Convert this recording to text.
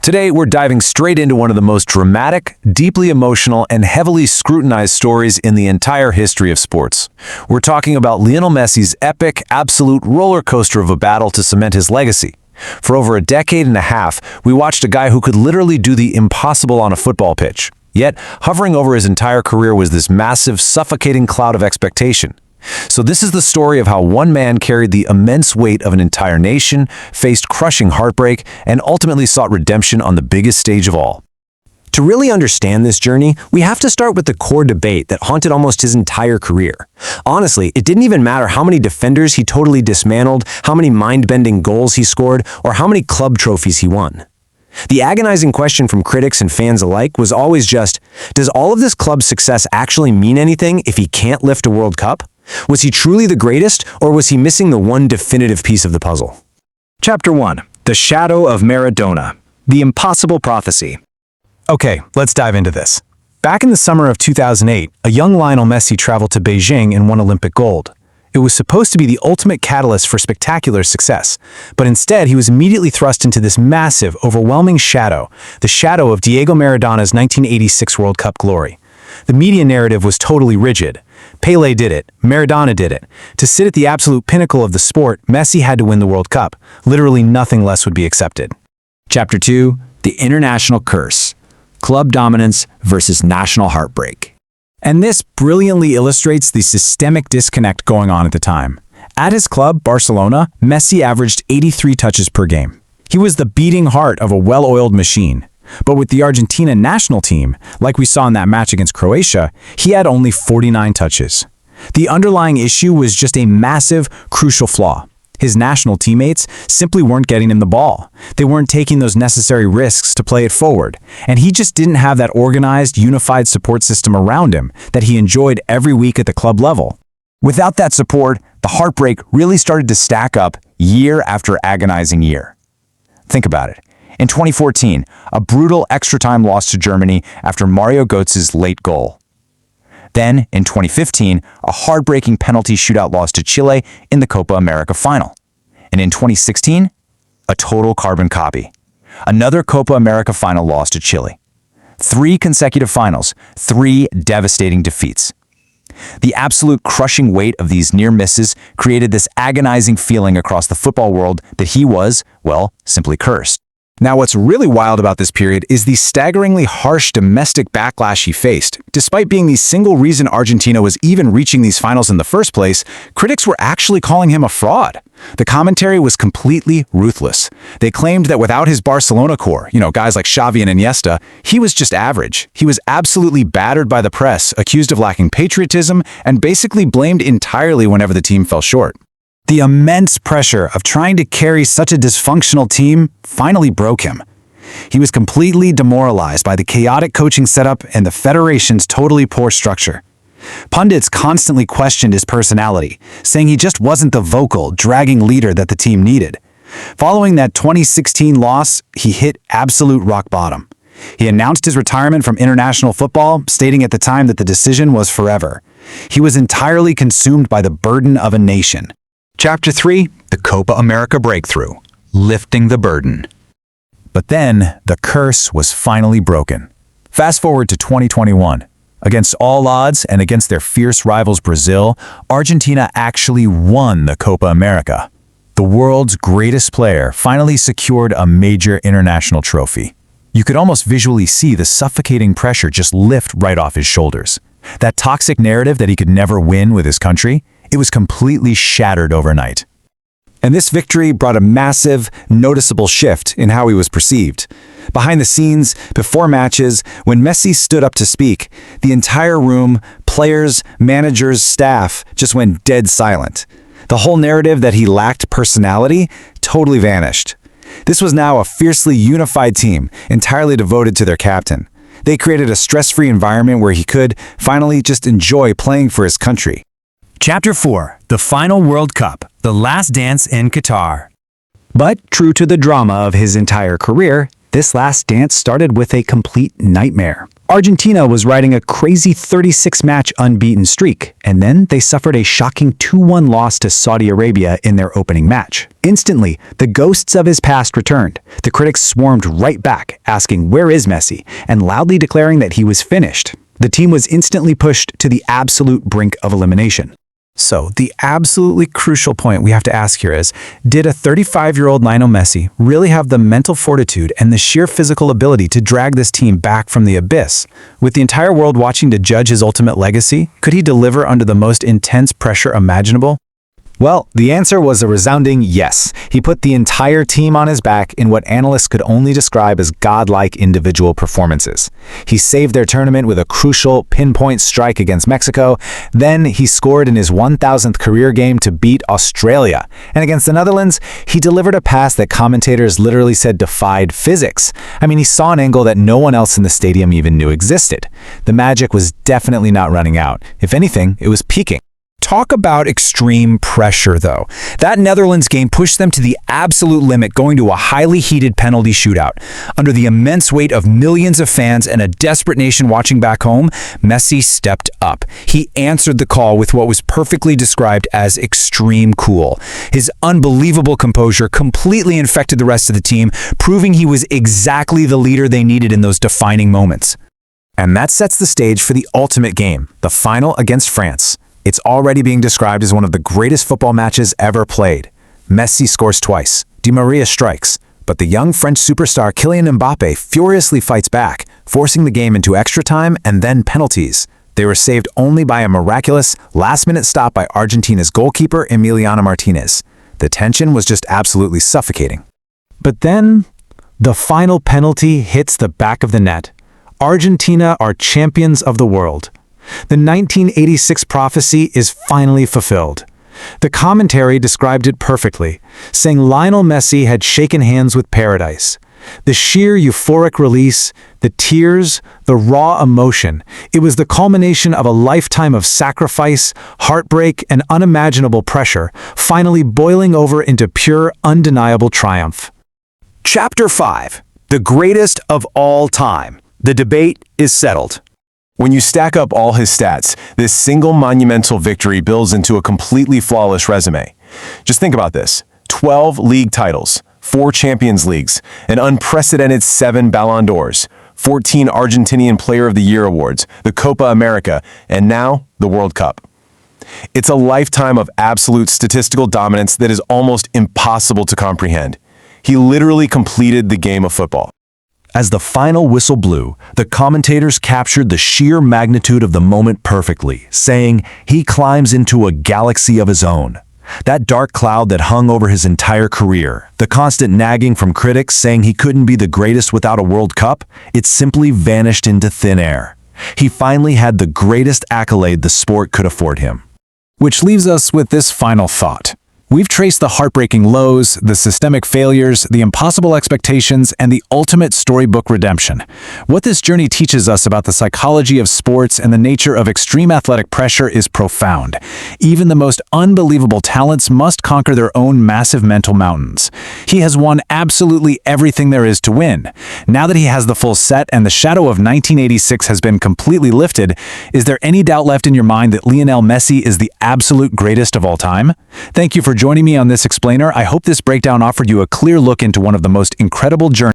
Today, we're diving straight into one of the most dramatic, deeply emotional, and heavily scrutinized stories in the entire history of sports. We're talking about Lionel Messi's epic, absolute roller coaster of a battle to cement his legacy. For over a decade and a half, we watched a guy who could literally do the impossible on a football pitch. Yet, hovering over his entire career was this massive, suffocating cloud of expectation. So this is the story of how one man carried the immense weight of an entire nation, faced crushing heartbreak, and ultimately sought redemption on the biggest stage of all. To really understand this journey, we have to start with the core debate that haunted almost his entire career. Honestly, it didn't even matter how many defenders he totally dismantled, how many mind-bending goals he scored, or how many club trophies he won. The agonizing question from critics and fans alike was always just, does all of this club success actually mean anything if he can't lift a World Cup? Was he truly the greatest, or was he missing the one definitive piece of the puzzle? Chapter 1. The Shadow of Maradona. The Impossible Prophecy. Okay, let's dive into this. Back in the summer of 2008, a young Lionel Messi traveled to Beijing and won Olympic gold. It was supposed to be the ultimate catalyst for spectacular success, but instead he was immediately thrust into this massive, overwhelming shadow, the shadow of Diego Maradona's 1986 World Cup glory. The media narrative was totally rigid. Pelé did it, Maradona did it. To sit at the absolute pinnacle of the sport, Messi had to win the World Cup. Literally nothing less would be accepted. Chapter 2. The International Curse. Club Dominance versus National Heartbreak. And this brilliantly illustrates the systemic disconnect going on at the time. At his club, Barcelona, Messi averaged 83 touches per game. He was the beating heart of a well-oiled machine. But with the Argentina national team, like we saw in that match against Croatia, he had only 49 touches. The underlying issue was just a massive, crucial flaw. His national teammates simply weren't getting him the ball. They weren't taking those necessary risks to play it forward, and he just didn't have that organized, unified support system around him that he enjoyed every week at the club level. Without that support, the heartbreak really started to stack up year after agonizing year. Think about it. In 2014, a brutal extra-time loss to Germany after Mario Götze's late goal. Then, in 2015, a heartbreaking penalty shootout loss to Chile in the Copa America final. And in 2016, a total carbon copy. Another Copa America final loss to Chile. 3 consecutive finals, 3 devastating defeats. The absolute crushing weight of these near misses created this agonizing feeling across the football world that he was, well, simply cursed. Now, what's really wild about this period is the staggeringly harsh domestic backlash he faced. Despite being the single reason Argentina was even reaching these finals in the first place, critics were actually calling him a fraud. The commentary was completely ruthless. They claimed that without his Barcelona core, guys like Xavi and Iniesta, he was just average. He was absolutely battered by the press, accused of lacking patriotism, and basically blamed entirely whenever the team fell short. The immense pressure of trying to carry such a dysfunctional team finally broke him. He was completely demoralized by the chaotic coaching setup and the federation's totally poor structure. Pundits constantly questioned his personality, saying he just wasn't the vocal, dragging leader that the team needed. Following that 2016 loss, he hit absolute rock bottom. He announced his retirement from international football, stating at the time that the decision was forever. He was entirely consumed by the burden of a nation. Chapter 3. The Copa America Breakthrough. Lifting the burden. But then, the curse was finally broken. Fast forward to 2021. Against all odds and against their fierce rivals Brazil, Argentina actually won the Copa America. The world's greatest player finally secured a major international trophy. You could almost visually see the suffocating pressure just lift right off his shoulders. That toxic narrative that he could never win with his country, it was completely shattered overnight. And this victory brought a massive, noticeable shift in how he was perceived. Behind the scenes, before matches, when Messi stood up to speak, the entire room, players, managers, staff, just went dead silent. The whole narrative that he lacked personality totally vanished. This was now a fiercely unified team, entirely devoted to their captain. They created a stress-free environment where he could, finally, just enjoy playing for his country. Chapter 4. The Final World Cup. The Last Dance in Qatar. But, true to the drama of his entire career, This last dance started with a complete nightmare. Argentina was riding a crazy 36-match unbeaten streak, and then they suffered a shocking 2-1 loss to Saudi Arabia in their opening match. Instantly, the ghosts of his past returned. The critics swarmed right back, asking where is Messi, and loudly declaring that he was finished. The team was instantly pushed to the absolute brink of elimination. So, the absolutely crucial point we have to ask here is, did a 35-year-old Lionel Messi really have the mental fortitude and the sheer physical ability to drag this team back from the abyss? With the entire world watching to judge his ultimate legacy, could he deliver under the most intense pressure imaginable? Well, the answer was a resounding yes. He put the entire team on his back in what analysts could only describe as godlike individual performances. He saved their tournament with a crucial pinpoint strike against Mexico. Then he scored in his 1,000th career game to beat Australia. And against the Netherlands, he delivered a pass that commentators literally said defied physics. I mean, he saw an angle that no one else in the stadium even knew existed. The magic was definitely not running out. If anything, it was peaking. Talk about extreme pressure, though. That Netherlands game pushed them to the absolute limit, going to a highly heated penalty shootout. Under the immense weight of millions of fans and a desperate nation watching back home, Messi stepped up. He answered the call with what was perfectly described as extreme cool. His unbelievable composure completely infected the rest of the team, proving he was exactly the leader they needed in those defining moments. And that sets the stage for the ultimate game, the final against France. It's already being described as one of the greatest football matches ever played. Messi scores twice, Di Maria strikes, but the young French superstar Kylian Mbappe furiously fights back, forcing the game into extra time and then penalties. They were saved only by a miraculous, last-minute stop by Argentina's goalkeeper Emiliano Martinez. The tension was just absolutely suffocating. But then, the final penalty hits the back of the net. Argentina are champions of the world. The 1986 prophecy is finally fulfilled. The commentary described it perfectly, saying Lionel Messi had shaken hands with paradise. The sheer euphoric release, the tears, the raw emotion, it was the culmination of a lifetime of sacrifice, heartbreak, and unimaginable pressure, finally boiling over into pure, undeniable triumph. Chapter 5. The greatest of all time. The debate is settled. When you stack up all his stats, this single monumental victory builds into a completely flawless resume. Just think about this. 12 league titles, 4 Champions Leagues, an unprecedented 7 Ballon d'Ors, 14 Argentinian Player of the Year awards, the Copa America, and now the World Cup. It's a lifetime of absolute statistical dominance that is almost impossible to comprehend. He literally completed the game of football. As the final whistle blew, the commentators captured the sheer magnitude of the moment perfectly, saying, "He climbs into a galaxy of his own." That dark cloud that hung over his entire career, the constant nagging from critics saying he couldn't be the greatest without a World Cup, it simply vanished into thin air. He finally had the greatest accolade the sport could afford him. Which leaves us with this final thought. We've traced the heartbreaking lows, the systemic failures, the impossible expectations, and the ultimate storybook redemption. What this journey teaches us about the psychology of sports and the nature of extreme athletic pressure is profound. Even the most unbelievable talents must conquer their own massive mental mountains. He has won absolutely everything there is to win. Now that he has the full set and the shadow of 1986 has been completely lifted, is there any doubt left in your mind that Lionel Messi is the absolute greatest of all time? Thank you for joining me on this explainer. I hope this breakdown offered you a clear look into one of the most incredible journeys